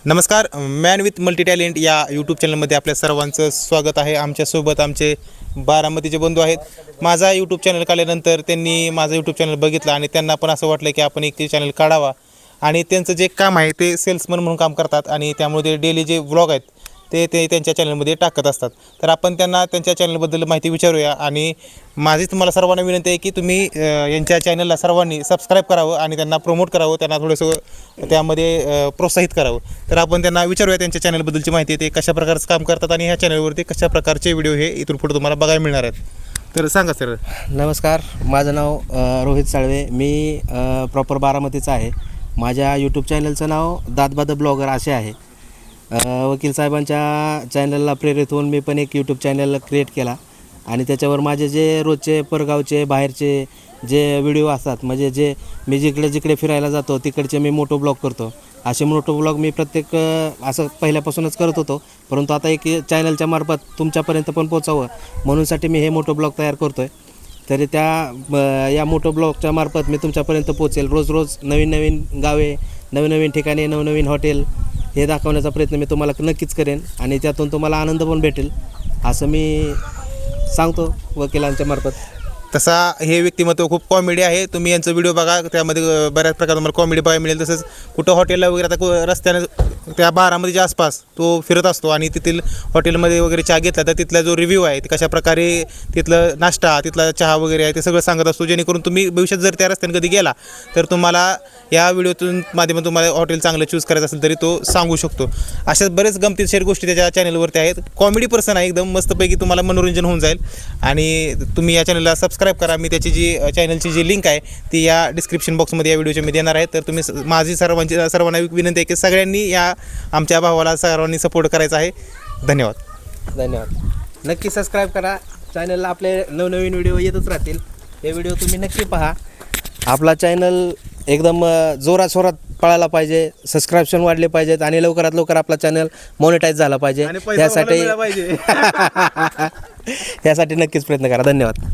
नमस्कार. Man with multi talent या YouTube चॅनलमध्ये आपल्या सर्वांचं स्वागत आहे. आमच्यासोबत आमचे बारामतीचे बंधू आहेत. माझा यूट्यूब चॅनल काढल्यानंतर त्यांनी माझं यूट्यूब चॅनल बघितलं आणि त्यांना पण असं वाटलं की आपण एक चॅनल काढावा. आणि त्यांचं जे काम आहे ते सेल्समन म्हणून काम करतात आणि त्यामुळे ते डेली जे व्लॉग आहेत ते त्यांच्या चॅनलमध्ये टाकत असतात. तर आपण त्यांना त्यांच्या चॅनलबद्दल माहिती विचारूया. आणि माझी तुम्हाला सर्वांना विनंती आहे की तुम्ही यांच्या चॅनलला सर्वांनी सबस्क्राईब करावं आणि त्यांना प्रमोट करावं, त्यांना थोडंसं त्यामध्ये प्रोत्साहित करावं. तर आपण त्यांना विचारूया त्यांच्या चॅनलबद्दलची माहिती, ते कशा प्रकारचं काम करतात आणि ह्या चॅनलवरती कशा प्रकारचे व्हिडिओ हे इथून पुढे तुम्हाला बघायला मिळणार आहेत. तर सांगा सर. नमस्कार, माझं नाव रोहित साळवे. मी प्रॉपर बारामतीचा आहे. माझ्या यूट्यूब चॅनलचं नाव दादबा द ब्लॉगर असे आहे. वकील साहेबांच्या चॅनलला प्रेरित होऊन मी पण एक यूट्यूब चॅनल क्रिएट केला आणि त्याच्यावर माझे जे रोजचे परगावचे बाहेरचे जे व्हिडिओ असतात, म्हणजे जे मी जिकडे फिरायला जातो तिकडचे मी मोटो ब्लॉग करतो. असे मोटो ब्लॉग मी प्रत्येक असं पहिल्यापासूनच करत होतो, परंतु आता एक चॅनलच्या मार्फत तुमच्यापर्यंत पण पोचावं म्हणूनसाठी मी हे मोटो ब्लॉग तयार करतो आहे. तरी या मोटो ब्लॉगच्या मार्फत मी तुमच्यापर्यंत पोचेल. रोज नवीन गावे, नवीन ठिकाणे, नवीन हॉटेल हे दाखवण्याचा प्रयत्न मी तुम्हाला नक्कीच करेन आणि त्यातून तुम्हाला आनंद पण भेटेल असं मी सांगतो वकिलांच्या मार्फत. तसा हे व्यक्तिमत्व खूप कॉमेडी आहे. तुम्ही यांचं व्हिडिओ बघा, त्यामध्ये बऱ्याच प्रकार तुम्हाला कॉमेडी बघायला मिळेल. तसंच कुठं हॉटेलला वगैरे आता रस्त्यानं त्या बारामतीच्या आसपास तो फिरत असतो आणि तेथील हॉटेलमध्ये वगैरे चहा घेतला तर तिथला जो रिव्ह्यू आहे ते कशाप्रकारे तिथलं नाश्ता, तिथला चहा वगैरे आहे ते सगळं सांगत असतो, जेणेकरून तुम्ही भविष्यात जर त्या रस्त्याने कधी गेला तर तुम्हाला या व्हिडिओतून माध्यमातून तुम्हाला हॉटेल चांगलं चूज करायचं असेल तरी तो सांगू शकतो. अशाच बरेच गमतीशीर गोष्टी त्याच्या चॅनलवरती आहेत. कॉमेडी पर्सन आहे एकदम मस्तपैकी, तुम्हाला मनोरंजन होऊन जाईल. आणि तुम्ही या चॅनलला सबस्क्राईब करा. मी त्याची जी चॅनलची जी लिंक आहे ती या डिस्क्रिप्शन बॉक्समध्ये या व्हिडिओच्या मी देणार आहे. तर तुम्ही माझी सर्वांना विनंती आहे की सगळ्यांनी या आमच्या भावाला सर्वांनी सपोर्ट करायचा आहे. धन्यवाद. नक्की सबस्क्राईब करा चॅनलला. आपले नवनवीन व्हिडिओ येतच राहतील. हे व्हिडिओ तुम्ही नक्की पहा. आपला चॅनल एकदम जोरात पळायला पाहिजे, सबस्क्रिप्शन वाढले पाहिजेत आणि लवकरात लवकर आपला चॅनल मॉनिटाईज झाला पाहिजे. त्यासाठी यासाठी नक्कीच प्रयत्न करा. धन्यवाद.